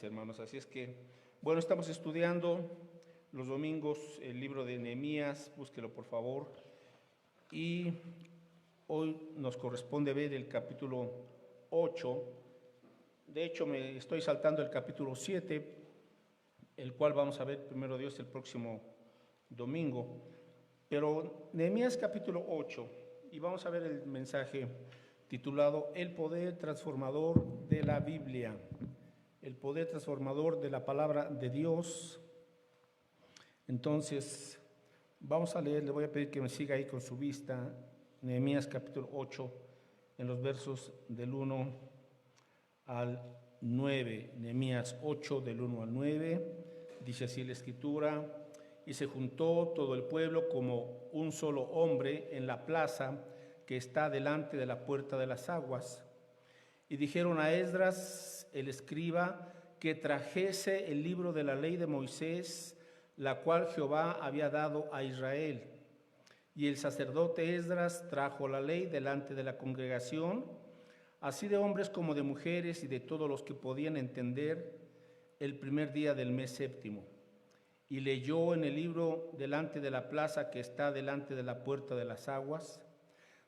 mis hermanos. Así es que, bueno, estamos estudiando los domingos el libro de Nehemías, búsquelo por favor. Y hoy nos corresponde ver el capítulo 8. De hecho, me estoy saltando el capítulo 7, el cual vamos a ver primero Dios el próximo domingo. Pero Nehemías capítulo 8, y vamos a ver el mensaje titulado El poder transformador de la Biblia, el poder transformador de la palabra de Dios. Entonces, vamos a leer, le voy a pedir que me siga ahí con su vista, Nehemías capítulo 8, en los versos del 1 al 9. Nehemías 8, del 1 al 9, dice así la Escritura: y se juntó todo el pueblo como un solo hombre en la plaza que está delante de la puerta de las aguas. Y dijeron a Esdras, el escriba, que trajese el libro de la ley de Moisés, la cual Jehová había dado a Israel. Y el sacerdote Esdras trajo la ley delante de la congregación, así de hombres como de mujeres y de todos los que podían entender, el primer día del mes séptimo. Y leyó en el libro delante de la plaza que está delante de la puerta de las aguas,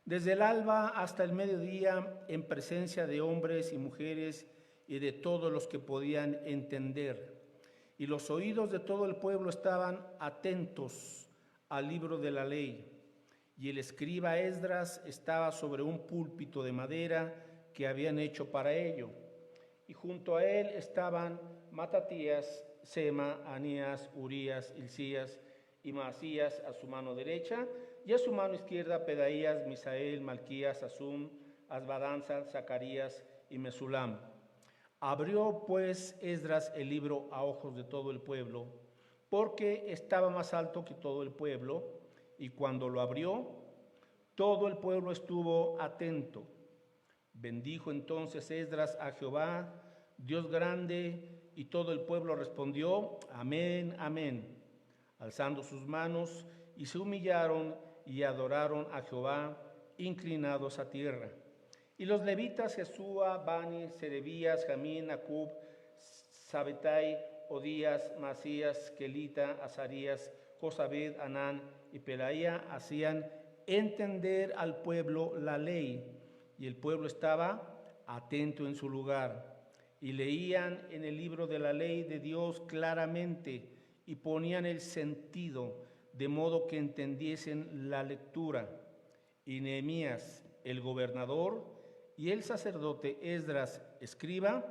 desde el alba hasta el mediodía, en presencia de hombres y mujeres y de todos los que podían entender. Y los oídos de todo el pueblo estaban atentos al libro de la ley. Y el escriba Esdras estaba sobre un púlpito de madera que habían hecho para ello. Y junto a él estaban Matatías, Sema, Anías, Urías, Hilcías y Maasías a su mano derecha, y a su mano izquierda Pedaías, Misael, Malquías, Asum, Asbadanza, Zacarías y Mesulam. Abrió pues Esdras el libro a ojos de todo el pueblo, porque estaba más alto que todo el pueblo, y cuando lo abrió, todo el pueblo estuvo atento. Bendijo entonces Esdras a Jehová, Dios grande, y todo el pueblo respondió: amén, amén, alzando sus manos, y se humillaron y adoraron a Jehová, inclinados a tierra. Y los levitas Jesúa, Bani, Serebías, Jamín, Acub, Sabetai, Odías, Masías, Kelita, Azarías, Josabed, Anán y Pelaía hacían entender al pueblo la ley, y el pueblo estaba atento en su lugar, y leían en el libro de la ley de Dios claramente, y ponían el sentido, de modo que entendiesen la lectura. Y Nehemías, el gobernador, y el sacerdote Esdras, escriba,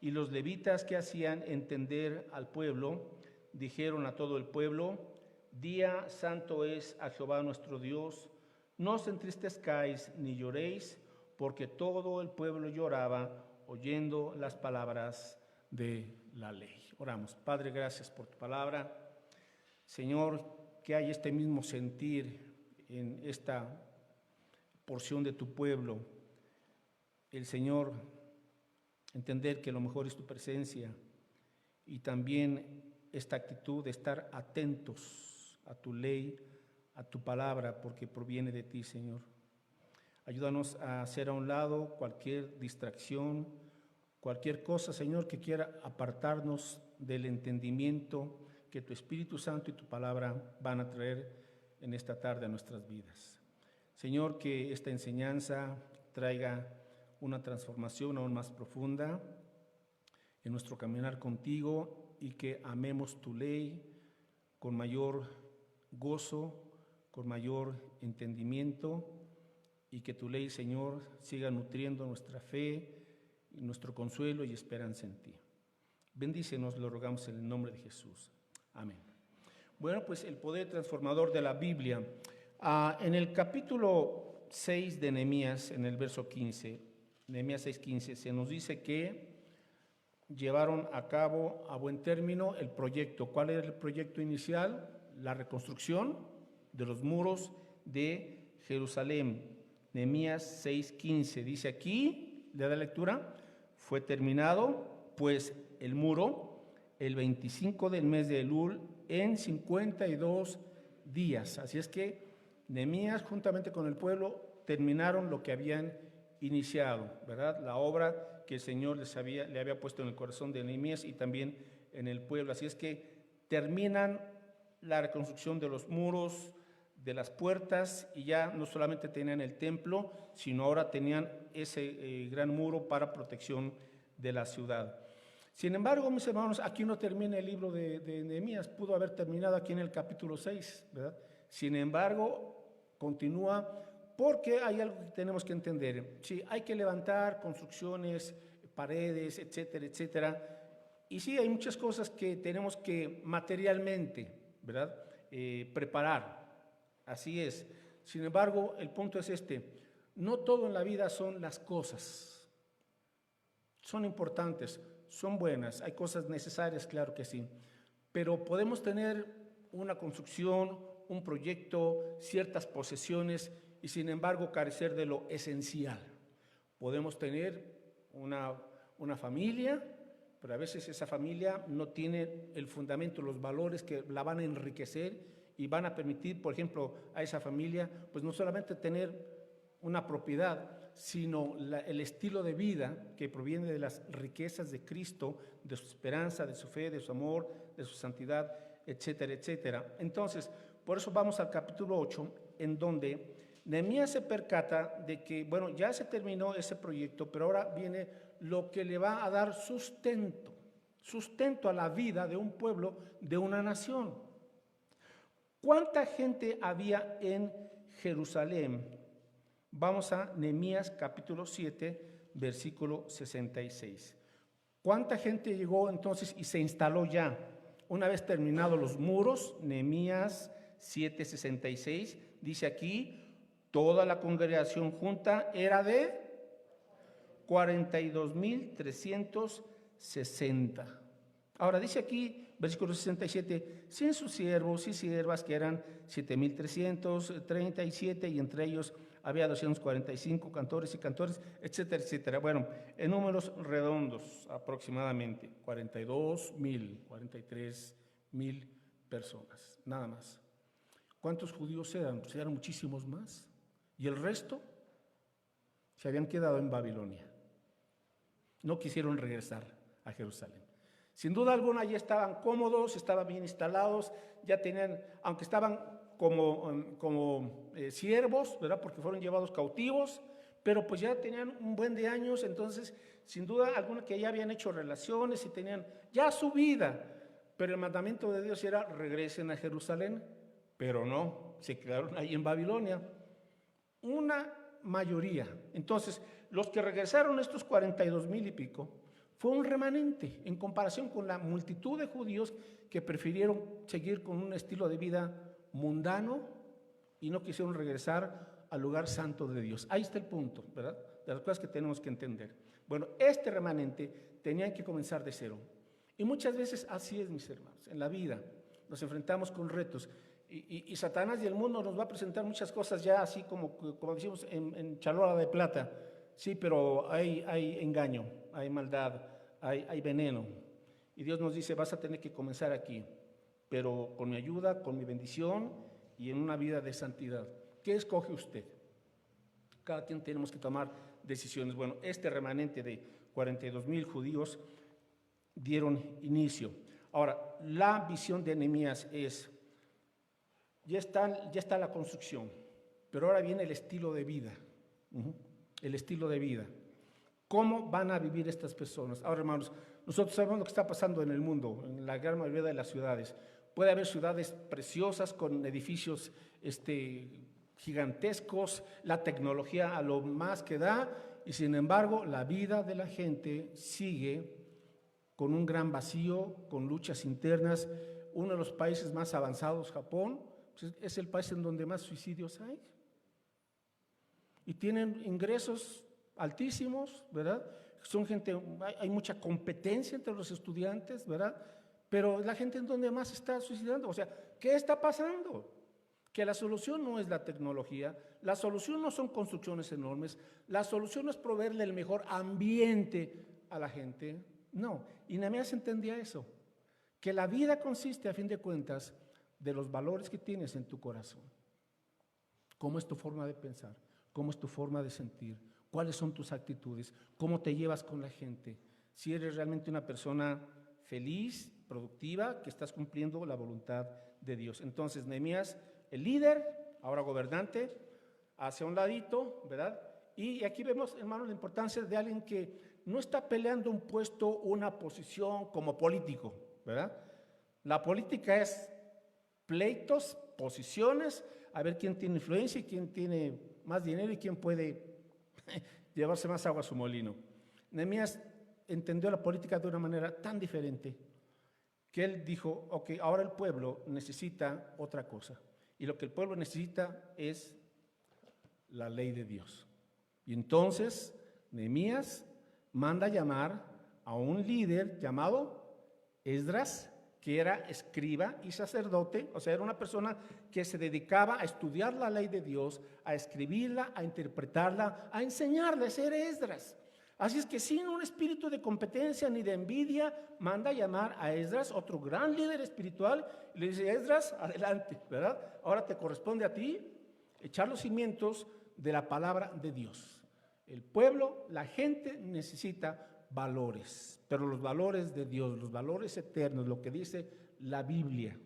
y los levitas que hacían entender al pueblo, dijeron a todo el pueblo: día santo es a Jehová nuestro Dios, no os entristezcáis ni lloréis, porque todo el pueblo lloraba oyendo las palabras de la ley. Oramos. Padre, gracias por tu palabra. Señor, que hay este mismo sentir en esta porción de tu pueblo. El Señor, entender que lo mejor es tu presencia, y también esta actitud de estar atentos a tu ley, a tu palabra, porque proviene de ti, Señor. Ayúdanos a hacer a un lado cualquier distracción, cualquier cosa, Señor, que quiera apartarnos del entendimiento que tu Espíritu Santo y tu palabra van a traer en esta tarde a nuestras vidas. Señor, que esta enseñanza traiga una transformación aún más profunda en nuestro caminar contigo, y que amemos tu ley con mayor gozo, con mayor entendimiento, y que tu ley, Señor, siga nutriendo nuestra fe, nuestro consuelo y esperanza en ti. Bendícenos, lo rogamos en el nombre de Jesús. Amén. Bueno, pues el poder transformador de la Biblia. En el capítulo 6 de Nehemías, en el verso 15, Nehemías 6:15, se nos dice que llevaron a cabo a buen término el proyecto. ¿Cuál era el proyecto inicial? La reconstrucción de los muros de Jerusalén. Nehemías 6:15 dice aquí, le da lectura: fue terminado pues el muro el 25 del mes de Elul en 52 días. Así es que Nehemías, juntamente con el pueblo, terminaron lo que habían iniciado, ¿verdad? La obra que el Señor le había puesto en el corazón de Nehemías y también en el pueblo. Así es que terminan la reconstrucción de los muros, de las puertas, y ya no solamente tenían el templo, sino ahora tenían ese gran muro para protección de la ciudad. Sin embargo, mis hermanos, aquí no termina el libro de Nehemías, pudo haber terminado aquí en el capítulo 6, ¿verdad? Sin embargo, continúa, porque hay algo que tenemos que entender. Sí, hay que levantar construcciones, paredes, etcétera, etcétera. Y sí, hay muchas cosas que tenemos que materialmente, ¿verdad? Preparar. Así es. Sin embargo, el punto es este: no todo en la vida son las cosas. Son importantes, son buenas, hay cosas necesarias, claro que sí. Pero podemos tener una construcción, un proyecto, ciertas posesiones y sin embargo carecer de lo esencial. Podemos tener una familia, pero a veces esa familia no tiene el fundamento, los valores que la van a enriquecer y van a permitir, por ejemplo, a esa familia, pues no solamente tener una propiedad, sino el estilo de vida que proviene de las riquezas de Cristo, de su esperanza, de su fe, de su amor, de su santidad, etcétera, etcétera. Entonces, por eso vamos al capítulo 8, en donde Nehemías se percata de que, bueno, ya se terminó ese proyecto, pero ahora viene lo que le va a dar sustento a la vida de un pueblo, de una nación. ¿Cuánta gente había en Jerusalén? Vamos a Nehemías capítulo 7, versículo 66. ¿Cuánta gente llegó entonces y se instaló ya? Una vez terminados los muros, Nehemías 7:66, dice aquí, toda la congregación junta era de 42,360. Ahora dice aquí, versículo 67, sin sus siervos y siervas, que eran 7,337, y entre ellos había 245 cantores y cantores, etcétera, etcétera. Bueno, en números redondos aproximadamente, 42,000, 43,000 personas, nada más. ¿Cuántos judíos eran? Pues eran muchísimos más. Y el resto se habían quedado en Babilonia. No quisieron regresar a Jerusalén. Sin duda alguna ya estaban cómodos, estaban bien instalados, ya tenían, aunque estaban como siervos, ¿verdad? Porque fueron llevados cautivos, pero pues ya tenían un buen de años, entonces sin duda alguna que ya habían hecho relaciones y tenían ya su vida, pero el mandamiento de Dios era regresen a Jerusalén, pero no, se quedaron ahí en Babilonia. Una mayoría. Entonces, los que regresaron, estos 42,000 y pico, fue un remanente en comparación con la multitud de judíos que prefirieron seguir con un estilo de vida mundano y no quisieron regresar al lugar santo de Dios. Ahí está el punto, ¿verdad? De las cosas que tenemos que entender. Bueno, este remanente tenía que comenzar de cero. Y muchas veces así es, mis hermanos, en la vida nos enfrentamos con retos. Y Satanás y el mundo nos va a presentar muchas cosas ya así como decimos en charola de plata. Sí, pero hay engaño, hay maldad, hay veneno. Y Dios nos dice, vas a tener que comenzar aquí, pero con mi ayuda, con mi bendición y en una vida de santidad. ¿Qué escoge usted? Cada quien tenemos que tomar decisiones. Bueno, este remanente de 42,000 judíos dieron inicio. Ahora, la visión de Nehemías es, ya está la construcción, pero ahora viene el estilo de vida. El estilo de vida. ¿Cómo van a vivir estas personas? Ahora, hermanos, nosotros sabemos lo que está pasando en el mundo, en la gran mayoría de las ciudades. Puede haber ciudades preciosas con edificios gigantescos, la tecnología a lo más que da, y sin embargo, la vida de la gente sigue con un gran vacío, con luchas internas. Uno de los países más avanzados, Japón, pues es el país en donde más suicidios hay. Y tienen ingresos altísimos, ¿verdad? Son gente, hay mucha competencia entre los estudiantes, ¿verdad? Pero la gente en donde más está suicidando. O sea, ¿qué está pasando? Que la solución no es la tecnología, la solución no son construcciones enormes, la solución no es proveerle el mejor ambiente a la gente. No, y Nehemías entendía eso, que la vida consiste, a fin de cuentas, de los valores que tienes en tu corazón. ¿Cómo es tu forma de pensar? ¿Cómo es tu forma de sentir? ¿Cuáles son tus actitudes? ¿Cómo te llevas con la gente? Si eres realmente una persona feliz, productiva, que estás cumpliendo la voluntad de Dios. Entonces, Nehemías, el líder, ahora gobernante, hacia un ladito, ¿verdad? Y aquí vemos, hermanos, la importancia de alguien que no está peleando un puesto, una posición como político, ¿verdad? La política es pleitos, posiciones, a ver quién tiene influencia y quién tiene más dinero y quién puede llevarse más agua a su molino. Nehemías entendió la política de una manera tan diferente que él dijo, ok, ahora el pueblo necesita otra cosa. Y lo que el pueblo necesita es la ley de Dios. Y entonces Nehemías manda llamar a un líder llamado Esdras, que era escriba y sacerdote, o sea, era una persona que se dedicaba a estudiar la ley de Dios, a escribirla, a interpretarla, a enseñarla. Ese era Esdras. Así es que sin un espíritu de competencia ni de envidia, manda a llamar a Esdras, otro gran líder espiritual, y le dice, Esdras, adelante, ¿verdad? Ahora te corresponde a ti echar los cimientos de la palabra de Dios. El pueblo, la gente necesita valores, pero los valores de Dios, los valores eternos, lo que dice la Biblia,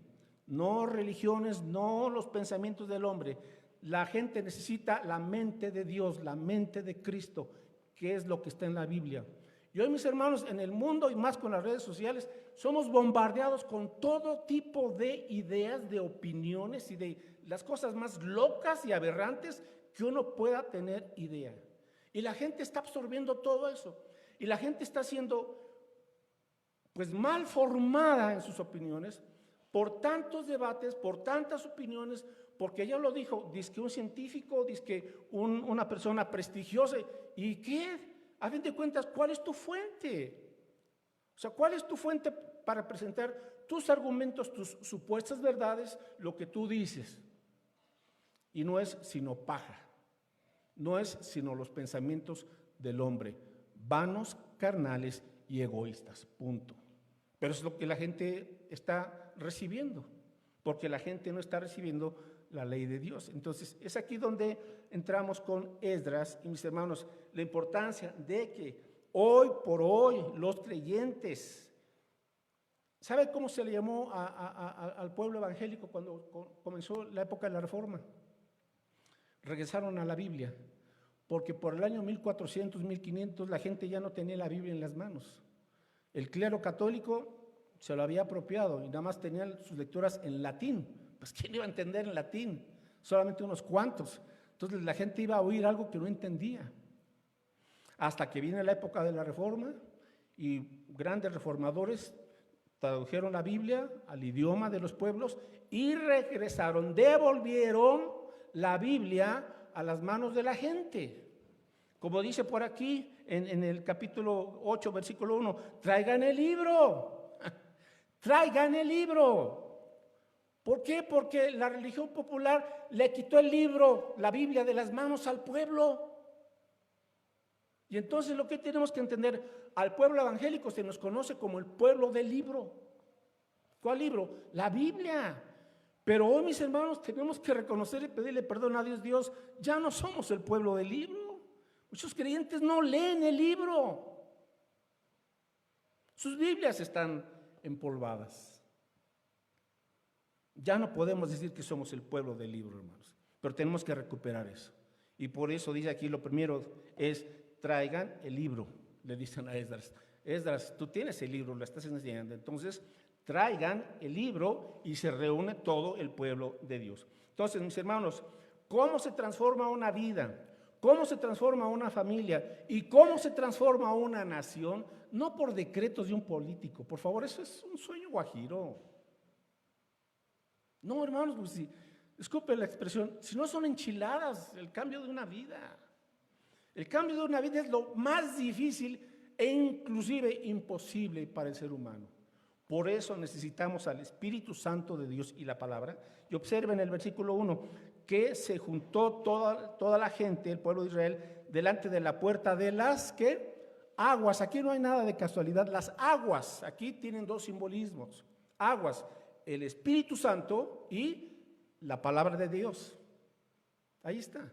no religiones, no los pensamientos del hombre. La gente necesita la mente de Dios, la mente de Cristo, que es lo que está en la Biblia. Y hoy, mis hermanos, en el mundo y más con las redes sociales, somos bombardeados con todo tipo de ideas, de opiniones y de las cosas más locas y aberrantes que uno pueda tener idea. Y la gente está absorbiendo todo eso. Y la gente está siendo pues mal formada en sus opiniones por tantos debates, por tantas opiniones, porque ella lo dijo, dice que un científico, dice que una persona prestigiosa. ¿Y qué? A fin de cuentas, ¿cuál es tu fuente? O sea, ¿cuál es tu fuente para presentar tus argumentos, tus supuestas verdades, lo que tú dices? Y no es sino paja, no es sino los pensamientos del hombre, vanos, carnales y egoístas, punto. Pero es lo que la gente está recibiendo, porque la gente no está recibiendo la ley de Dios. Entonces, es aquí donde entramos con Esdras y mis hermanos, la importancia de que hoy por hoy los creyentes, ¿sabe cómo se le llamó al pueblo evangélico cuando comenzó la época de la Reforma? Regresaron a la Biblia, porque por el año 1400, 1500 la gente ya no tenía la Biblia en las manos. El clero católico se lo había apropiado y nada más tenían sus lecturas en latín. Pues ¿quién iba a entender en latín? Solamente unos cuantos. Entonces la gente iba a oír algo que no entendía. Hasta que viene la época de la Reforma y grandes reformadores tradujeron la Biblia al idioma de los pueblos y regresaron, devolvieron la Biblia a las manos de la gente. Como dice por aquí en el capítulo 8, versículo 1, traigan el libro, traigan el libro. ¿Por qué? Porque la religión popular le quitó el libro, la Biblia, de las manos al pueblo. Y entonces lo que tenemos que entender, al pueblo evangélico se nos conoce como el pueblo del libro. ¿Cuál libro? La Biblia. Pero hoy, mis hermanos, tenemos que reconocer y pedirle perdón a Dios. Dios, ya no somos el pueblo del libro. Muchos creyentes no leen el libro. Sus Biblias están empolvadas. Ya no podemos decir que somos el pueblo del libro, hermanos, pero tenemos que recuperar eso. Y por eso dice aquí, lo primero es, traigan el libro, le dicen a Esdras. Esdras, tú tienes el libro, lo estás enseñando, entonces traigan el libro y se reúne todo el pueblo de Dios. Entonces, mis hermanos, ¿cómo se transforma una vida? ¿Cómo se transforma una familia? ¿Y cómo se transforma una nación? No por decretos de un político, por favor, eso es un sueño guajiro. No, hermanos, pues si, disculpe la expresión, si no son enchiladas el cambio de una vida. El cambio de una vida es lo más difícil e inclusive imposible para el ser humano. Por eso necesitamos al Espíritu Santo de Dios y la palabra. Y observen el versículo 1, que se juntó toda la gente, el pueblo de Israel, delante de la puerta de las aguas. Aquí no hay nada de casualidad. Las aguas, aquí tienen dos simbolismos. Aguas, el Espíritu Santo y la palabra de Dios. Ahí está.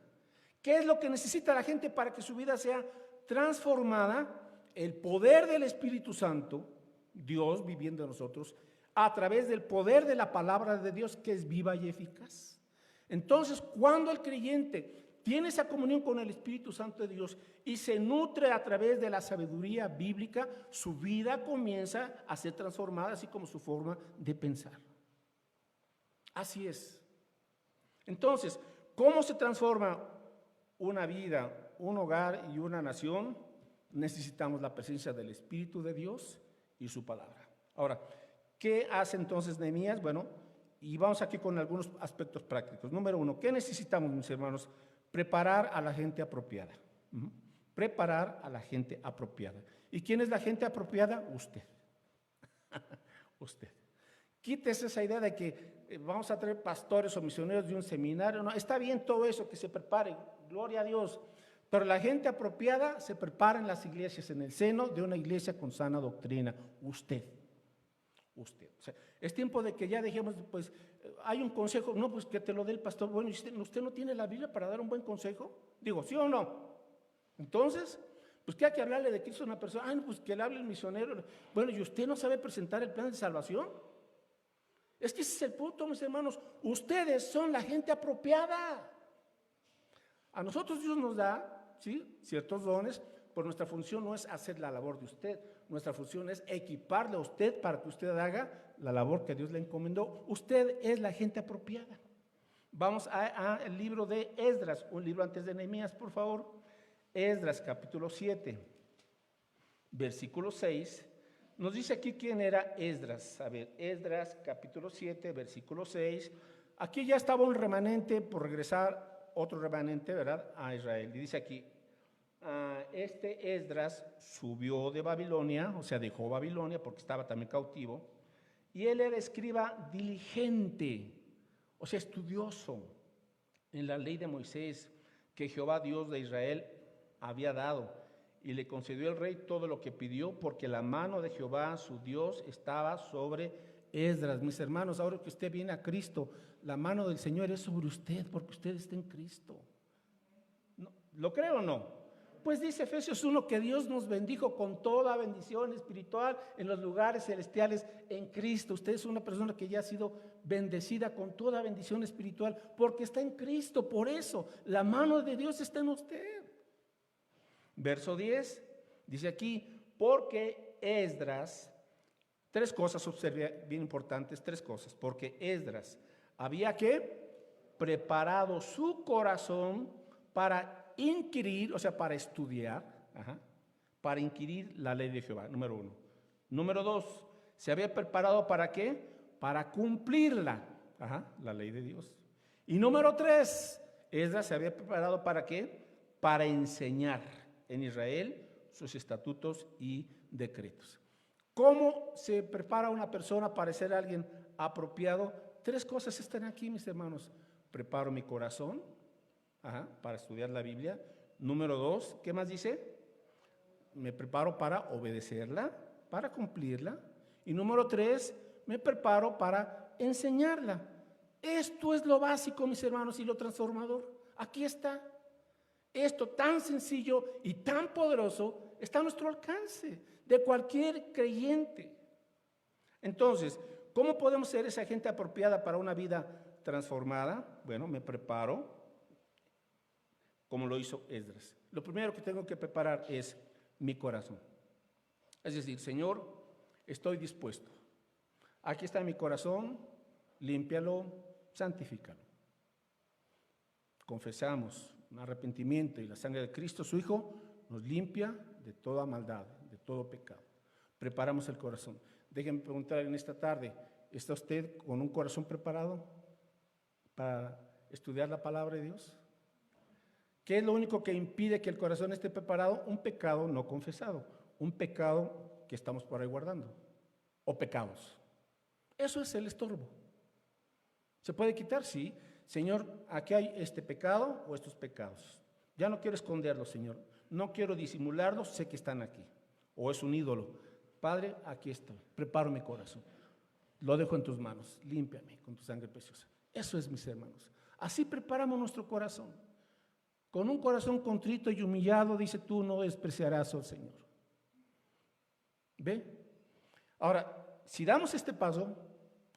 ¿Qué es lo que necesita la gente para que su vida sea transformada? El poder del Espíritu Santo, Dios viviendo en nosotros, a través del poder de la palabra de Dios que es viva y eficaz. Entonces, cuando el creyente tiene esa comunión con el Espíritu Santo de Dios y se nutre a través de la sabiduría bíblica, su vida comienza a ser transformada, así como su forma de pensar. Así es. Entonces, ¿cómo se transforma una vida, un hogar y una nación? Necesitamos la presencia del Espíritu de Dios y su palabra. Ahora, ¿qué hace entonces Nehemías? Bueno, y vamos aquí con algunos aspectos prácticos. Número uno, ¿qué necesitamos, mis hermanos? Preparar a la gente apropiada. Preparar a la gente apropiada. ¿Y quién es la gente apropiada? Usted. Usted. Quítese esa idea de que vamos a traer pastores o misioneros de un seminario. No, está bien todo eso, que se preparen, gloria a Dios. Pero la gente apropiada se prepara en las iglesias, en el seno de una iglesia con sana doctrina. Usted. Usted. O sea, es tiempo de que ya dejemos, pues, hay un consejo, no, pues que te lo dé el pastor. Bueno, ¿usted no tiene la Biblia para dar un buen consejo? Digo, ¿sí o no? Entonces, pues que hay que hablarle de Cristo a una persona. No, pues que le hable el misionero. Bueno, ¿y usted no sabe presentar el plan de salvación? Es que ese es el punto, mis hermanos. Ustedes son la gente apropiada. A nosotros Dios nos da, ¿sí?, ciertos dones, pero nuestra función no es hacer la labor de usted. Nuestra función es equiparle a usted para que usted haga la labor que Dios le encomendó. Usted es la gente apropiada. Vamos al libro de Esdras, un libro antes de Nehemías, por favor. Esdras, capítulo 7, versículo 6. Nos dice aquí quién era Esdras. A ver, Esdras, capítulo 7, versículo 6. Aquí ya estaba un remanente por regresar, otro remanente, ¿verdad?, a Israel. Y dice aquí, este Esdras subió de Babilonia, o sea, dejó Babilonia porque estaba también cautivo, y él era escriba diligente, o sea, estudioso en la ley de Moisés que Jehová Dios de Israel había dado, y le concedió el rey todo lo que pidió, porque la mano de Jehová su Dios estaba sobre Esdras. Mis hermanos, ahora que usted viene a Cristo, la mano del Señor es sobre usted, porque usted está en Cristo. ¿No? ¿Lo cree o no? Pues dice Efesios 1 que Dios nos bendijo con toda bendición espiritual en los lugares celestiales en Cristo. Usted es una persona que ya ha sido bendecida con toda bendición espiritual porque está en Cristo. Por eso la mano de Dios está en usted. Verso 10 dice aquí, porque Esdras, tres cosas, observe bien importantes, tres cosas. Porque Esdras había que preparado su corazón para inquirir, o sea, para estudiar, para inquirir la ley de Jehová, número uno. Número dos, se había preparado ¿para qué? Para cumplirla, la ley de Dios. Y número tres, Esdras se había preparado ¿para qué? Para enseñar en Israel sus estatutos y decretos. ¿Cómo se prepara una persona para ser alguien apropiado? Tres cosas están aquí, mis hermanos. Preparo mi corazón, para estudiar la Biblia. Número dos, ¿qué más dice? Me preparo para obedecerla, para cumplirla. Y número tres, me preparo para enseñarla. Esto es lo básico, mis hermanos, y lo transformador. Aquí está. Esto tan sencillo y tan poderoso está a nuestro alcance, de cualquier creyente. Entonces, ¿cómo podemos ser esa gente apropiada para una vida transformada? Bueno, me preparo como lo hizo Esdras. Lo primero que tengo que preparar es mi corazón. Es decir, Señor, estoy dispuesto. Aquí está mi corazón, límpialo, santifícalo. Confesamos un arrepentimiento y la sangre de Cristo, su Hijo, nos limpia de toda maldad, de todo pecado. Preparamos el corazón. Déjenme preguntar en esta tarde, ¿está usted con un corazón preparado para estudiar la palabra de Dios? ¿Qué es lo único que impide que el corazón esté preparado? Un pecado no confesado, un pecado que estamos por ahí guardando, o pecados. Eso es el estorbo. ¿Se puede quitar? Sí. Señor, aquí hay este pecado o estos pecados. Ya no quiero esconderlos, Señor. No quiero disimularlos, sé que están aquí. O es un ídolo. Padre, aquí estoy. Preparo mi corazón. Lo dejo en tus manos. Límpiame con tu sangre preciosa. Eso es, mis hermanos. Así preparamos nuestro corazón. Con un corazón contrito y humillado, dice, tú no despreciarás al Señor. ¿Ve? Ahora, si damos este paso,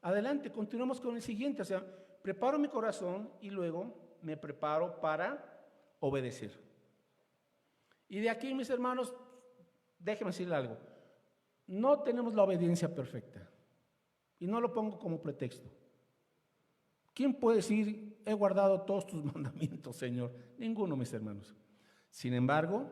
adelante, continuamos con el siguiente. O sea, preparo mi corazón y luego me preparo para obedecer. Y de aquí, mis hermanos, déjenme decirle algo. No tenemos la obediencia perfecta. Y no lo pongo como pretexto. ¿Quién puede decir, he guardado todos tus mandamientos, Señor? Ninguno, mis hermanos. Sin embargo,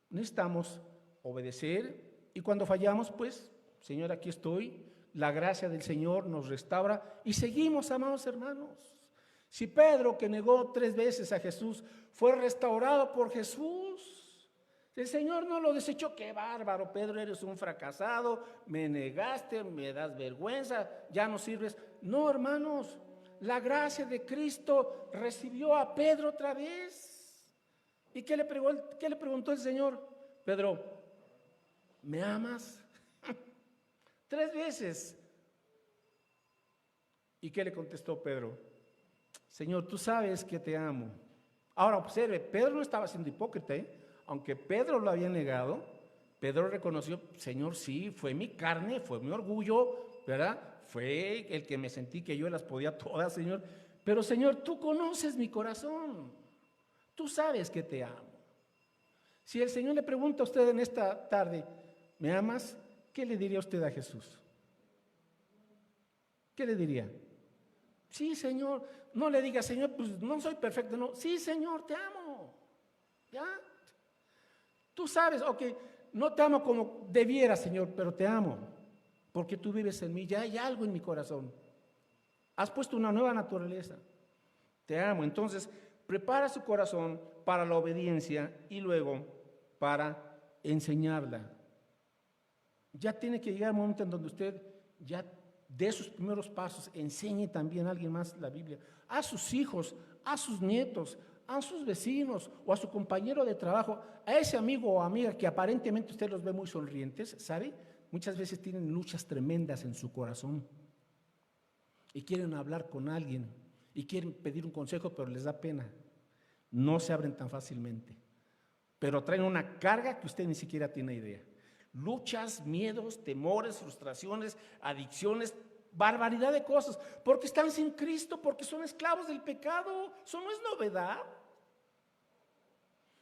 necesitamos obedecer y cuando fallamos, pues, Señor, aquí estoy. La gracia del Señor nos restaura y seguimos, amados hermanos. Si Pedro, que negó 3 veces a Jesús, fue restaurado por Jesús, el Señor no lo desechó. Qué bárbaro, Pedro, eres un fracasado, me negaste, me das vergüenza, ya no sirves. No, hermanos, la gracia de Cristo recibió a Pedro otra vez. ¿Y qué le preguntó el Señor? Pedro, ¿me amas? 3 veces. ¿Y qué le contestó Pedro? Señor, tú sabes que te amo. Ahora observe, Pedro no estaba siendo hipócrita, aunque Pedro lo había negado. Pedro reconoció, Señor, sí, fue mi carne, fue mi orgullo, ¿verdad? Fue el que me sentí que yo las podía todas, Señor. Pero Señor, tú conoces mi corazón. Tú sabes que te amo. Si el Señor le pregunta a usted en esta tarde, ¿me amas? ¿Qué le diría usted a Jesús? ¿Qué le diría? Sí, Señor. No le diga, Señor, pues no soy perfecto. No, sí, Señor, te amo. ¿Ya? Tú sabes, ok, no te amo como debiera, Señor, pero te amo. Porque tú vives en mí, ya hay algo en mi corazón. Has puesto una nueva naturaleza. Te amo. Entonces, prepara su corazón para la obediencia y luego para enseñarla. Ya tiene que llegar el momento en donde usted ya dé sus primeros pasos, enseñe también a alguien más la Biblia, a sus hijos, a sus nietos, a sus vecinos o a su compañero de trabajo, a ese amigo o amiga que aparentemente usted los ve muy sonrientes, ¿sabe? Muchas veces tienen luchas tremendas en su corazón y quieren hablar con alguien y quieren pedir un consejo, pero les da pena. No se abren tan fácilmente, pero traen una carga que usted ni siquiera tiene idea. Luchas, miedos, temores, frustraciones, adicciones, barbaridad de cosas, porque están sin Cristo, porque son esclavos del pecado. Eso no es novedad.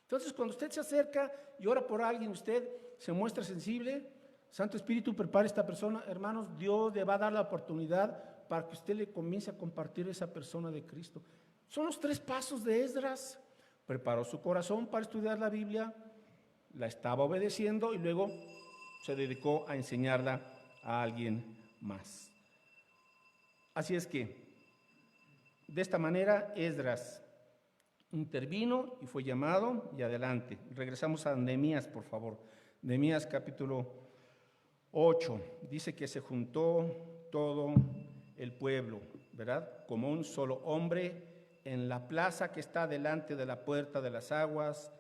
Entonces, cuando usted se acerca y ora por alguien, usted se muestra sensible. Santo Espíritu, prepare a esta persona. Hermanos, Dios le va a dar la oportunidad para que usted le comience a compartir a esa persona de Cristo. Son los 3 pasos de Esdras. Preparó su corazón para estudiar la Biblia, la estaba obedeciendo y luego se dedicó a enseñarla a alguien más. Así es que, de esta manera, Esdras intervino y fue llamado y adelante. Regresamos a Nehemías, por favor. Nehemías capítulo 8, dice que se juntó todo el pueblo, ¿verdad? Como un solo hombre en la plaza que está delante de la puerta de las aguas,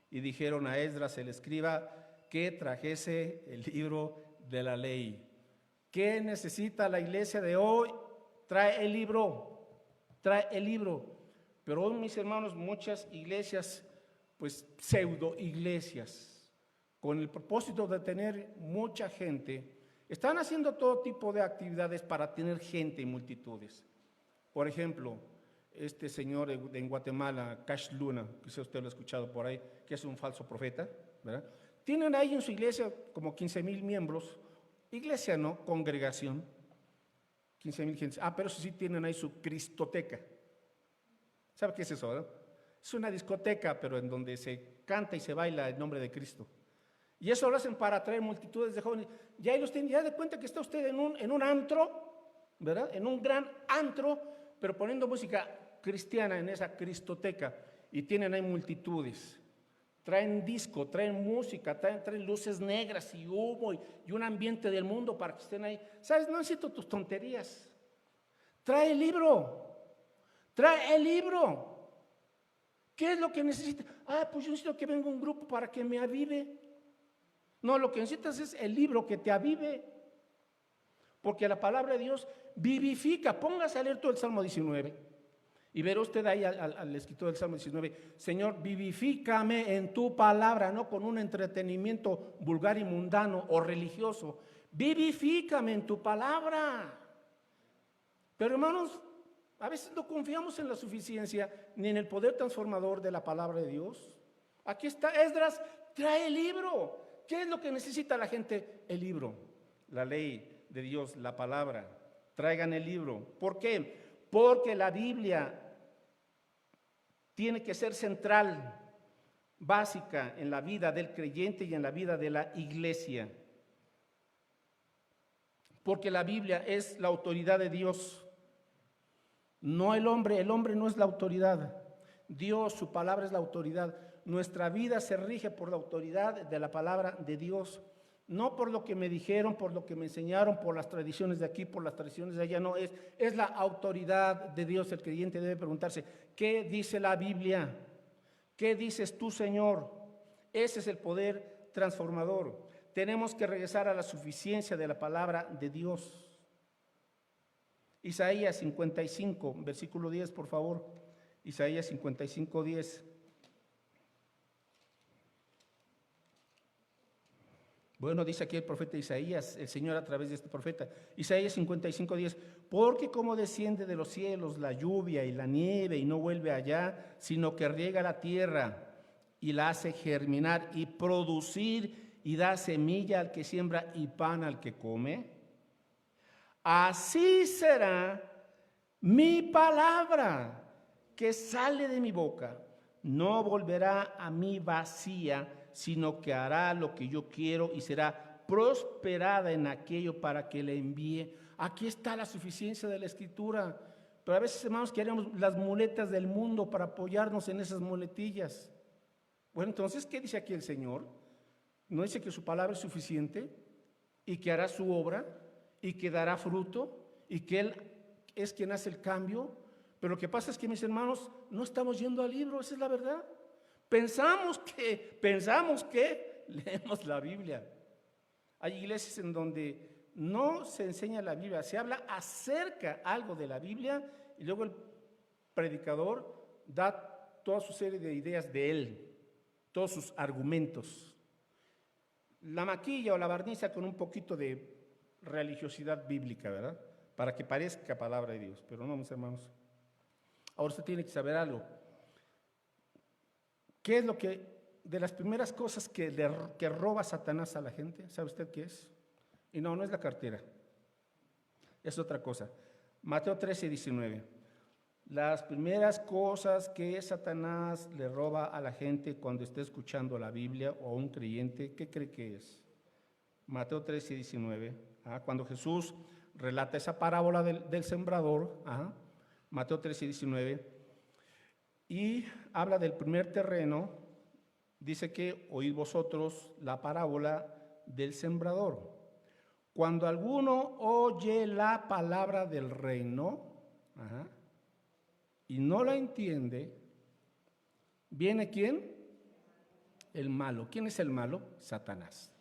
y dijeron a Esdras el escriba que trajese el libro de la ley. ¿Qué necesita la iglesia de hoy? Trae el libro, trae el libro. Pero hoy, mis hermanos, muchas iglesias, pues pseudo iglesias, con el propósito de tener mucha gente, están haciendo todo tipo de actividades para tener gente y multitudes. Por ejemplo, este señor en Guatemala, Cash Luna, quizá usted lo ha escuchado por ahí, que es un falso profeta, ¿verdad? Tienen ahí en su iglesia como 15,000 miembros, iglesia no, congregación, 15,000 gentes. Pero sí tienen ahí su cristoteca. ¿Sabe qué es eso, verdad? Es una discoteca, pero en donde se canta y se baila el nombre de Cristo. Y eso lo hacen para atraer multitudes de jóvenes. Ya ahí los tienen, ya de cuenta que está usted en un antro, ¿verdad? En un gran antro, pero poniendo música cristiana en esa cristoteca, y tienen ahí multitudes. Traen disco, traen música, traen luces negras y humo y un ambiente del mundo para que estén ahí. ¿Sabes? No necesito tus tonterías. Trae el libro. Trae el libro. ¿Qué es lo que necesitas? Pues yo necesito que venga un grupo para que me avive. No, lo que necesitas es el libro que te avive. Porque la palabra de Dios vivifica. Póngase a leer todo el Salmo 19. Y verá usted ahí al escritor del Salmo 19, Señor, vivifícame en tu palabra, no con un entretenimiento vulgar y mundano o religioso. Vivifícame en tu palabra. Pero hermanos, a veces no confiamos en la suficiencia ni en el poder transformador de la palabra de Dios. Aquí está Esdras, trae el libro. ¿Qué es lo que necesita la gente? El libro, la ley de Dios, la palabra. Traigan el libro. ¿Por qué? Porque la Biblia tiene que ser central, básica en la vida del creyente y en la vida de la iglesia. Porque la Biblia es la autoridad de Dios, no el hombre no es la autoridad. Dios, su palabra es la autoridad. Nuestra vida se rige por la autoridad de la palabra de Dios. No por lo que me dijeron, por lo que me enseñaron, por las tradiciones de aquí, por las tradiciones de allá, no, es la autoridad de Dios. El creyente debe preguntarse, ¿qué dice la Biblia? ¿Qué dices tú, Señor? Ese es el poder transformador. Tenemos que regresar a la suficiencia de la palabra de Dios. Isaías 55, versículo 10, por favor. Isaías 55, 10. Bueno, dice aquí el profeta Isaías, el Señor a través de este profeta, Isaías 55, 10, porque como desciende de los cielos la lluvia y la nieve y no vuelve allá, sino que riega la tierra y la hace germinar y producir y da semilla al que siembra y pan al que come, así será mi palabra que sale de mi boca, no volverá a mí vacía, sino que hará lo que yo quiero y será prosperada en aquello para que le envíe. Aquí está la suficiencia de la Escritura. Pero a veces, hermanos, queremos las muletas del mundo para apoyarnos en esas muletillas. Bueno, entonces, ¿qué dice aquí el Señor? ¿No dice que su palabra es suficiente y que hará su obra y que dará fruto y que Él es quien hace el cambio? Pero lo que pasa es que, mis hermanos, no estamos yendo al libro, esa es la verdad. Pensamos que leemos la Biblia. Hay iglesias en donde no se enseña la Biblia, se habla acerca algo de la Biblia y luego el predicador da toda su serie de ideas de él, todos sus argumentos. La maquilla o la barniza con un poquito de religiosidad bíblica, ¿verdad? Para que parezca palabra de Dios, pero no, mis hermanos. Ahora usted tiene que saber algo. ¿Qué es lo que, de las primeras cosas que roba Satanás a la gente? ¿Sabe usted qué es? Y no es la cartera, es otra cosa. Mateo 13, 19. Las primeras cosas que Satanás le roba a la gente cuando esté escuchando la Biblia o a un creyente, ¿qué cree que es? Mateo 13, 19. Cuando Jesús relata esa parábola del sembrador, Mateo 13, 19. Y habla del primer terreno, dice que oíd vosotros la parábola del sembrador. Cuando alguno oye la palabra del reino y no la entiende, ¿viene quién? El malo. ¿Quién es el malo? Satanás.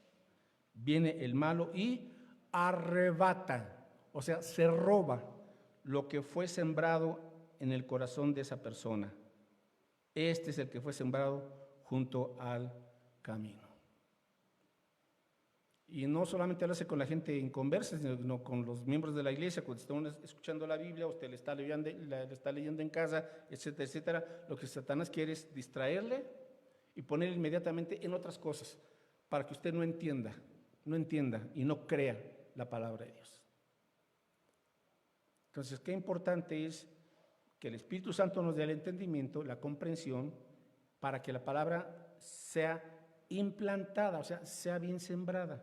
Viene el malo y arrebata, o sea, se roba lo que fue sembrado en el corazón de esa persona. Este es el que fue sembrado junto al camino. Y no solamente lo hace con la gente inconversa, sino con los miembros de la iglesia. Cuando están escuchando la Biblia, usted le está leyendo en casa, etcétera, etcétera. Lo que Satanás quiere es distraerle y ponerle inmediatamente en otras cosas para que usted no entienda y no crea la palabra de Dios. Entonces, qué importante es que el Espíritu Santo nos dé el entendimiento, la comprensión, para que la palabra sea implantada, o sea, sea bien sembrada.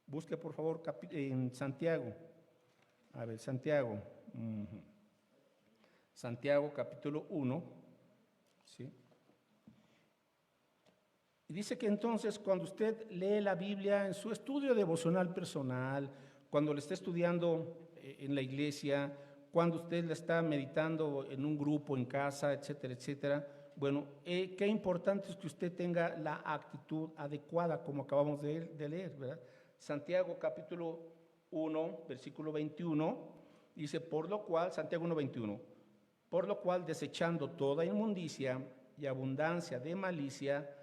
Busque, por favor, en Santiago. A ver, Santiago. Santiago, capítulo 1. ¿Sí? Y dice que entonces, cuando usted lee la Biblia en su estudio devocional personal, cuando le está estudiando en la iglesia, cuando usted la está meditando en un grupo, en casa, etcétera, etcétera, bueno, qué importante es que usted tenga la actitud adecuada, como acabamos de leer, ¿verdad? Santiago capítulo 1, versículo 21, Dice, por lo cual, Santiago 1:21, por lo cual, desechando toda inmundicia y abundancia de malicia,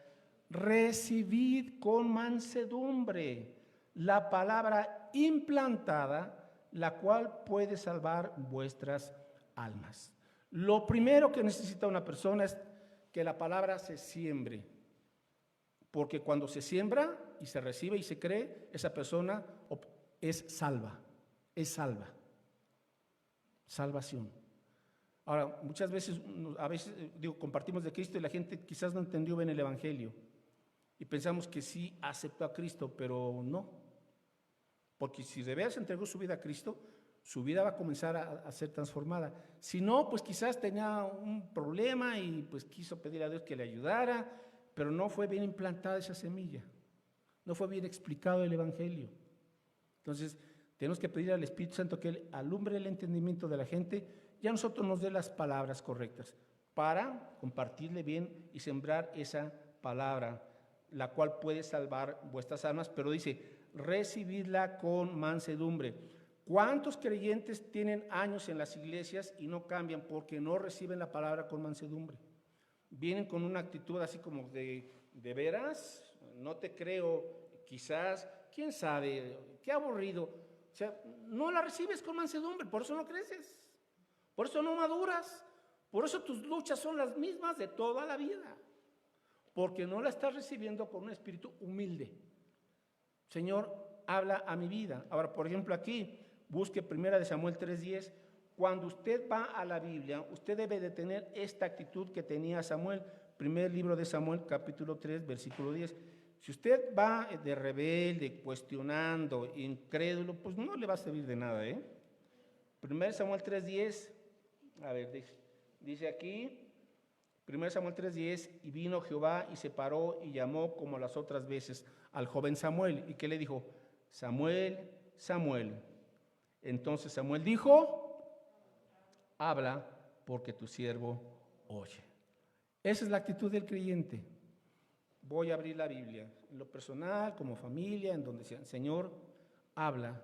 recibid con mansedumbre la palabra implantada, la cual puede salvar vuestras almas. Lo primero que necesita una persona es que la palabra se siembre, porque cuando se siembra y se recibe y se cree, esa persona es salva, salvación. Ahora, muchas veces, compartimos de Cristo y la gente quizás no entendió bien el Evangelio y pensamos que sí aceptó a Cristo, pero no, porque si de veras entregó su vida a Cristo, su vida va a comenzar a ser transformada. Si no, pues quizás tenía un problema y pues quiso pedir a Dios que le ayudara, pero no fue bien implantada esa semilla, no fue bien explicado el Evangelio. Entonces, tenemos que pedir al Espíritu Santo que Él alumbre el entendimiento de la gente y a nosotros nos dé las palabras correctas para compartirle bien y sembrar esa palabra, la cual puede salvar vuestras almas, pero dice, recibidla con mansedumbre. ¿Cuántos creyentes tienen años en las iglesias y no cambian porque no reciben la palabra con mansedumbre? Vienen con una actitud así como de veras, no te creo, quizás, quién sabe, qué aburrido. O sea, no la recibes con mansedumbre, por eso no creces, por eso no maduras, por eso tus luchas son las mismas de toda la vida, porque no la estás recibiendo con un espíritu humilde. Señor, habla a mi vida. Ahora, por ejemplo, aquí, busque 1 Samuel 3:10. Cuando usted va a la Biblia, usted debe de tener esta actitud que tenía Samuel. Primer libro de Samuel, capítulo 3, versículo 10. Si usted va de rebelde, cuestionando, incrédulo, pues no le va a servir de nada, ¿eh? 1 Samuel 3:10, a ver, dice aquí, 1 Samuel 3:10, y vino Jehová y se paró y llamó como las otras veces al joven Samuel. ¿Y qué le dijo? Samuel, Samuel. Entonces Samuel dijo, habla porque tu siervo oye. Esa es la actitud del creyente. Voy a abrir la Biblia, en lo personal, como familia, en donde sea. Señor, habla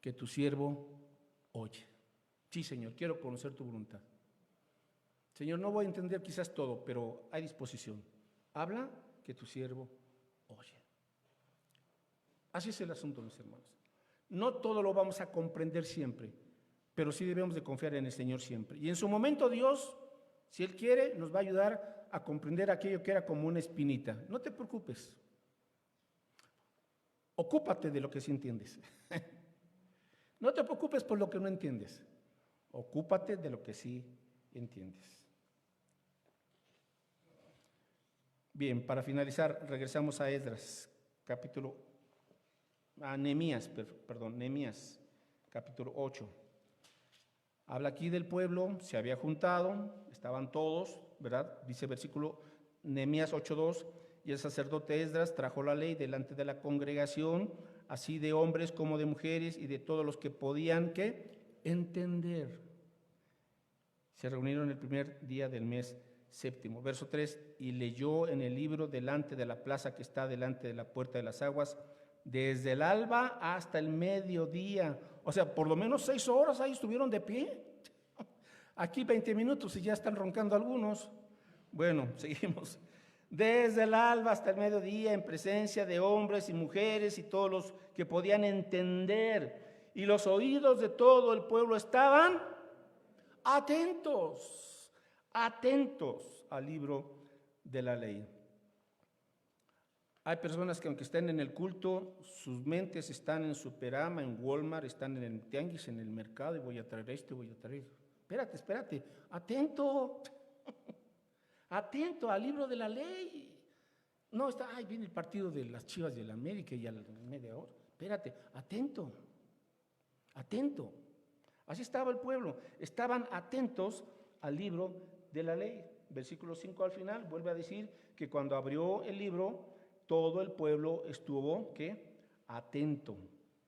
que tu siervo oye. Sí, Señor, quiero conocer tu voluntad. Señor, no voy a entender quizás todo, pero hay disposición. Habla que tu siervo oye. Así es el asunto, mis hermanos. No todo lo vamos a comprender siempre, pero sí debemos de confiar en el Señor siempre. Y en su momento Dios, si Él quiere, nos va a ayudar a comprender aquello que era como una espinita. No te preocupes. Ocúpate de lo que sí entiendes. No te preocupes por lo que no entiendes. Ocúpate de lo que sí entiendes. Bien, para finalizar, regresamos a Esdras, Nehemías, capítulo 8. Habla aquí del pueblo, se había juntado, estaban todos, ¿verdad? Dice versículo Nehemías 8:2, y el sacerdote Esdras trajo la ley delante de la congregación, así de hombres como de mujeres y de todos los que podían, ¿qué? Entender. Se reunieron el primer día del mes séptimo. Verso 3, y leyó en el libro delante de la plaza que está delante de la puerta de las aguas, desde el alba hasta el mediodía. O sea, por lo menos 6 horas ahí estuvieron de pie. Aquí 20 minutos y ya están roncando algunos. Bueno, seguimos. Desde el alba hasta el mediodía, en presencia de hombres y mujeres y todos los que podían entender. Y los oídos de todo el pueblo estaban atentos al libro de la ley. Hay personas que aunque estén en el culto, sus mentes están en Superama, en Walmart, están en el tianguis, en el mercado, y voy a traer esto, voy a traer eso. Espérate, atento al libro de la ley. No, ahí viene el partido de las Chivas de la América y a la media hora. Espérate, atento. Así estaba el pueblo, estaban atentos al libro de la ley. Versículo 5 al final vuelve a decir que cuando abrió el libro, todo el pueblo estuvo, ¿qué? Atento.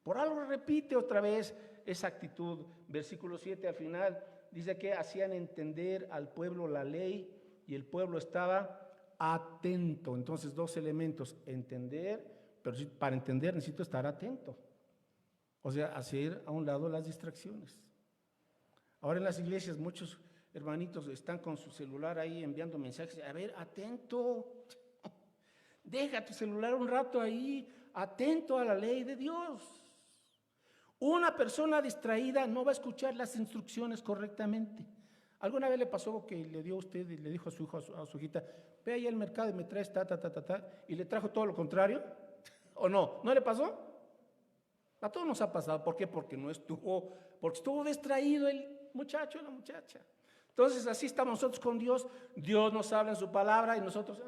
Por algo repite otra vez esa actitud. Versículo 7 al final dice que hacían entender al pueblo la ley y el pueblo estaba atento. Entonces, 2 elementos: entender, pero para entender necesito estar atento. O sea, hacer a un lado las distracciones. Ahora en las iglesias muchos hermanitos están con su celular ahí enviando mensajes. A ver, atento, deja tu celular un rato ahí, atento a la ley de Dios. Una persona distraída no va a escuchar las instrucciones correctamente. ¿Alguna vez le pasó que le dio a usted y le dijo a su hijo, a su hijita, ve ahí al mercado y me traes y le trajo todo lo contrario? ¿O no? ¿No le pasó? A todos nos ha pasado. ¿Por qué? Porque estuvo distraído el muchacho o la muchacha. Entonces así estamos nosotros con Dios. Dios nos habla en su palabra y nosotros,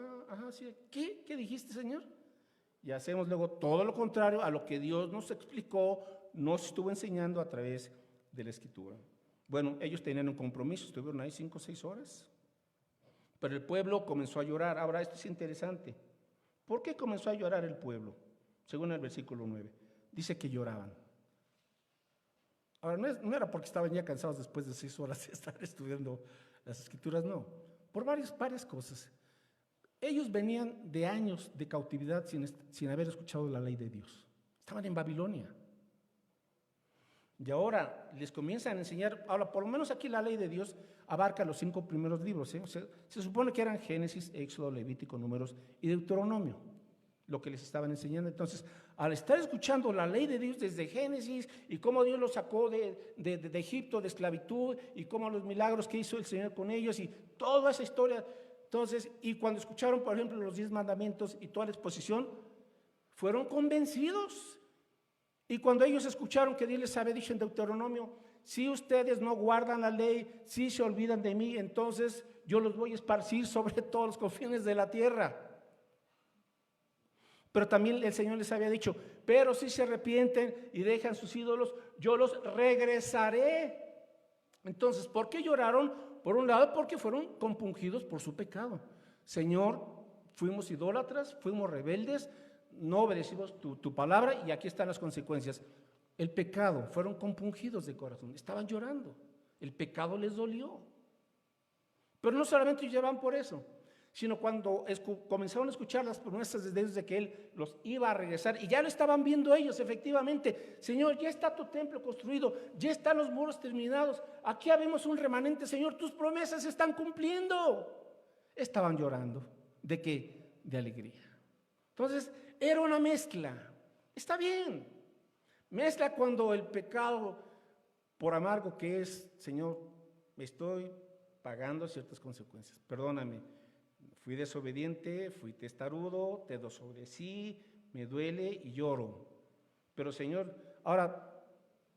sí. ¿Qué dijiste, Señor? Y hacemos luego todo lo contrario a lo que Dios nos explicó, nos estuvo enseñando a través de la Escritura. Bueno, ellos tenían un compromiso, estuvieron ahí 5 o 6 horas. Pero el pueblo comenzó a llorar. Ahora, esto es interesante. ¿Por qué comenzó a llorar el pueblo? Según el versículo 9. Dice que lloraban. Ahora, no era porque estaban ya cansados después de 6 horas de estar estudiando las Escrituras, no. Por varias cosas. Ellos venían de años de cautividad sin haber escuchado la ley de Dios. Estaban en Babilonia. Y ahora les comienzan a enseñar, ahora por lo menos aquí la ley de Dios abarca los 5 primeros libros. O sea, se supone que eran Génesis, Éxodo, Levítico, Números y Deuteronomio, lo que les estaban enseñando. Entonces, al estar escuchando la ley de Dios desde Génesis y cómo Dios los sacó de Egipto, de esclavitud, y cómo los milagros que hizo el Señor con ellos y toda esa historia. Entonces, y cuando escucharon, por ejemplo, los 10 mandamientos y toda la exposición, fueron convencidos. Y cuando ellos escucharon que Dios les había dicho en Deuteronomio, si ustedes no guardan la ley, si se olvidan de mí, entonces yo los voy a esparcir sobre todos los confines de la tierra. Pero también el Señor les había dicho, pero si se arrepienten y dejan sus ídolos, yo los regresaré. Entonces, ¿por qué lloraron? Por un lado, porque fueron compungidos por su pecado. Señor, fuimos idólatras, fuimos rebeldes, no obedecimos tu palabra y aquí están las consecuencias. El pecado, fueron compungidos de corazón, estaban llorando, el pecado les dolió. Pero no solamente lloraban por eso, sino cuando comenzaron a escuchar las promesas de Dios de que Él los iba a regresar, y ya lo estaban viendo ellos efectivamente. Señor, ya está tu templo construido, ya están los muros terminados, aquí habemos un remanente, Señor, tus promesas se están cumpliendo. Estaban llorando. ¿De qué? De alegría. Entonces, era una mezcla. Está bien. Mezcla cuando el pecado, por amargo que es, Señor, me estoy pagando ciertas consecuencias. Perdóname, fui desobediente, fui testarudo, te desobedecí, me duele y lloro. Pero Señor, ahora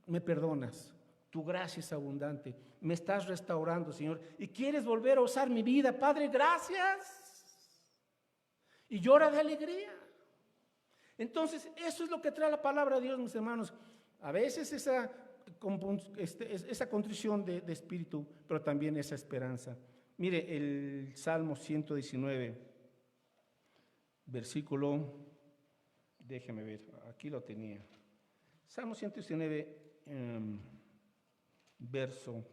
me perdonas. Tu gracia es abundante. Me estás restaurando, Señor. Y quieres volver a usar mi vida. Padre, gracias. Y llora de alegría. Entonces, eso es lo que trae la palabra de Dios, mis hermanos. A veces esa contrición de espíritu, pero también esa esperanza. Mire, el Salmo 119, versículo, déjeme ver, aquí lo tenía. Salmo 119, verso,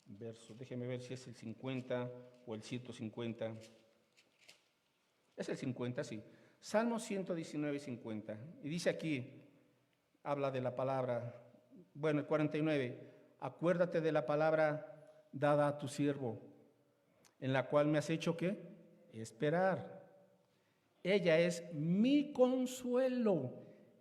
déjeme ver si es el 50 o el 150. Es el 50, sí. Salmo 119, 50. Y dice aquí, habla de la palabra, bueno, el 49, acuérdate de la palabra dada a tu siervo, en la cual me has hecho ¿qué? Esperar. Ella es mi consuelo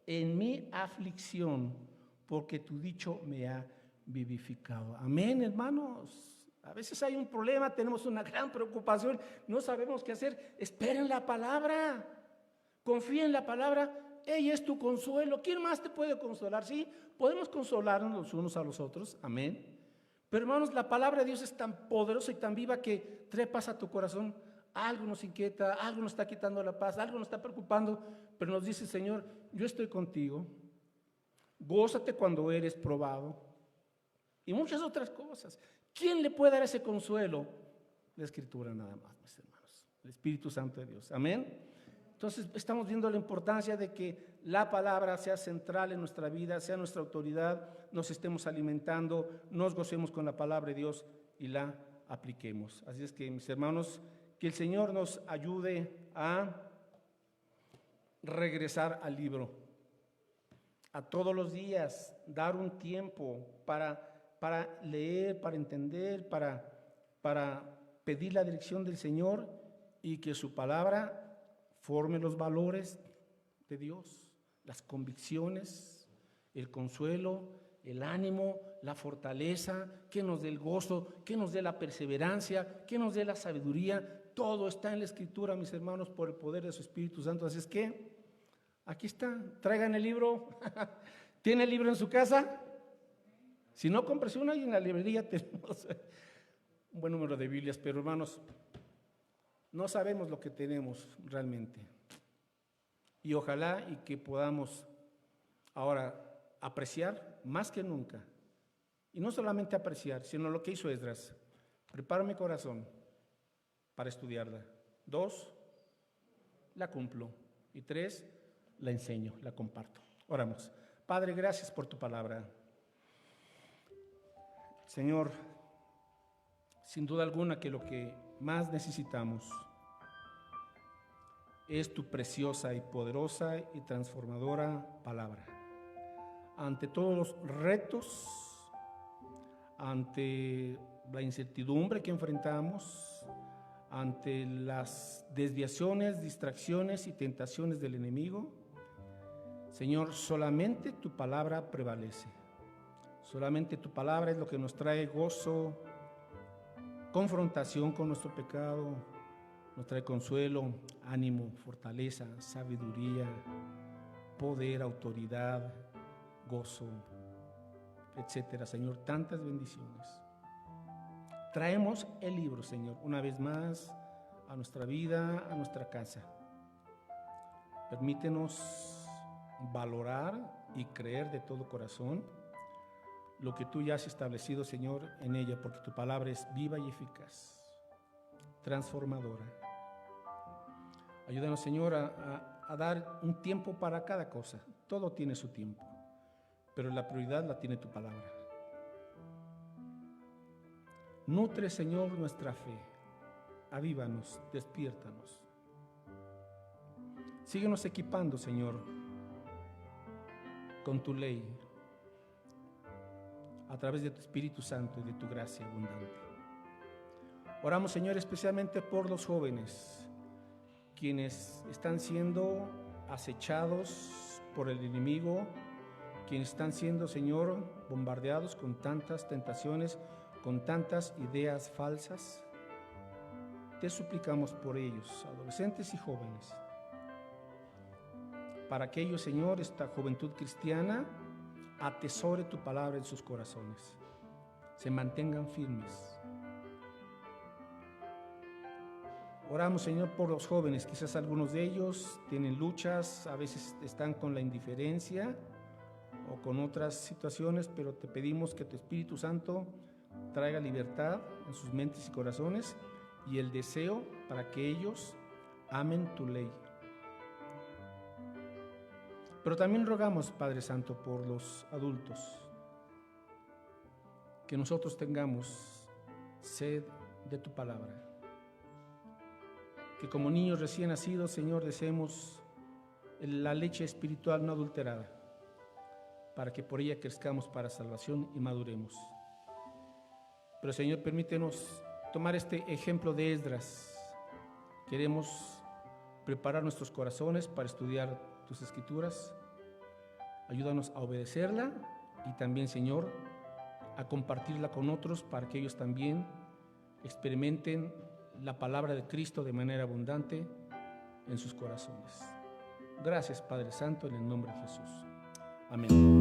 en mi aflicción, porque tu dicho me ha vivificado. Amén, hermanos. A veces hay un problema, tenemos una gran preocupación, no sabemos qué hacer. Esperen la palabra, confía en la palabra. Ella es tu consuelo. ¿Quién más te puede consolar? Sí, podemos consolarnos los unos a los otros. Amén. Pero hermanos, la palabra de Dios es tan poderosa y tan viva que trepas a tu corazón. Algo nos inquieta, algo nos está quitando la paz, algo nos está preocupando, pero nos dice, Señor, yo estoy contigo. Gózate cuando eres probado. Y muchas otras cosas. ¿Quién le puede dar ese consuelo? La Escritura nada más, mis hermanos. El Espíritu Santo de Dios. Amén. Entonces estamos viendo la importancia de que la palabra sea central en nuestra vida, sea nuestra autoridad, nos estemos alimentando, nos gocemos con la palabra de Dios y la apliquemos. Así es que, mis hermanos, que el Señor nos ayude a regresar al libro, a todos los días dar un tiempo para para leer, para entender, para pedir la dirección del Señor y que su palabra forme los valores de Dios, las convicciones, el consuelo, el ánimo, la fortaleza, que nos dé el gozo, que nos dé la perseverancia, que nos dé la sabiduría. Todo está en la Escritura, mis hermanos, por el poder de su Espíritu Santo. Así es que, aquí está, traigan el libro. ¿Tiene el libro en su casa? Si no, cómprese una y en la librería tenemos un buen número de Biblias, pero hermanos, no sabemos lo que tenemos realmente. Y ojalá y que podamos ahora apreciar más que nunca. Y no solamente apreciar, sino lo que hizo Esdras. Preparo mi corazón para estudiarla. 2, la cumplo. Y 3, la enseño, la comparto. Oramos. Padre, gracias por tu palabra. Señor, sin duda alguna que lo que más necesitamos es tu preciosa y poderosa y transformadora palabra. Ante todos los retos, ante la incertidumbre que enfrentamos, ante las desviaciones, distracciones y tentaciones del enemigo, Señor, solamente tu palabra prevalece. Solamente tu palabra es lo que nos trae gozo, confrontación con nuestro pecado, nos trae consuelo, ánimo, fortaleza, sabiduría, poder, autoridad, gozo, etcétera. Señor, tantas bendiciones. Traemos el libro, Señor, una vez más a nuestra vida, a nuestra casa. Permítenos valorar y creer de todo corazón lo que tú ya has establecido, Señor, en ella, porque tu palabra es viva y eficaz, transformadora. Ayúdanos, Señor, a dar un tiempo para cada cosa. Todo tiene su tiempo, pero la prioridad la tiene tu palabra. Nutre, Señor, nuestra fe. Avívanos, despiértanos. Síguenos equipando, Señor, con tu ley, a través de tu Espíritu Santo y de tu gracia abundante. Oramos, Señor, especialmente por los jóvenes, quienes están siendo acechados por el enemigo, quienes están siendo, Señor, bombardeados con tantas tentaciones, con tantas ideas falsas. Te suplicamos por ellos, adolescentes y jóvenes, para que ellos, Señor, esta juventud cristiana, atesore tu palabra en sus corazones, se mantengan firmes. Oramos, Señor, por los jóvenes. Quizás algunos de ellos tienen luchas, a veces están con la indiferencia o con otras situaciones, pero te pedimos que tu Espíritu Santo traiga libertad en sus mentes y corazones y el deseo para que ellos amen tu ley. Pero también rogamos, Padre Santo, por los adultos, que nosotros tengamos sed de tu palabra, que como niños recién nacidos, Señor, deseemos la leche espiritual no adulterada, para que por ella crezcamos para salvación y maduremos. Pero, Señor, permítenos tomar este ejemplo de Esdras. Queremos preparar nuestros corazones para estudiar tus escrituras. Ayúdanos a obedecerla y también, Señor, a compartirla con otros para que ellos también experimenten la palabra de Cristo de manera abundante en sus corazones. Gracias, Padre Santo, en el nombre de Jesús. Amén.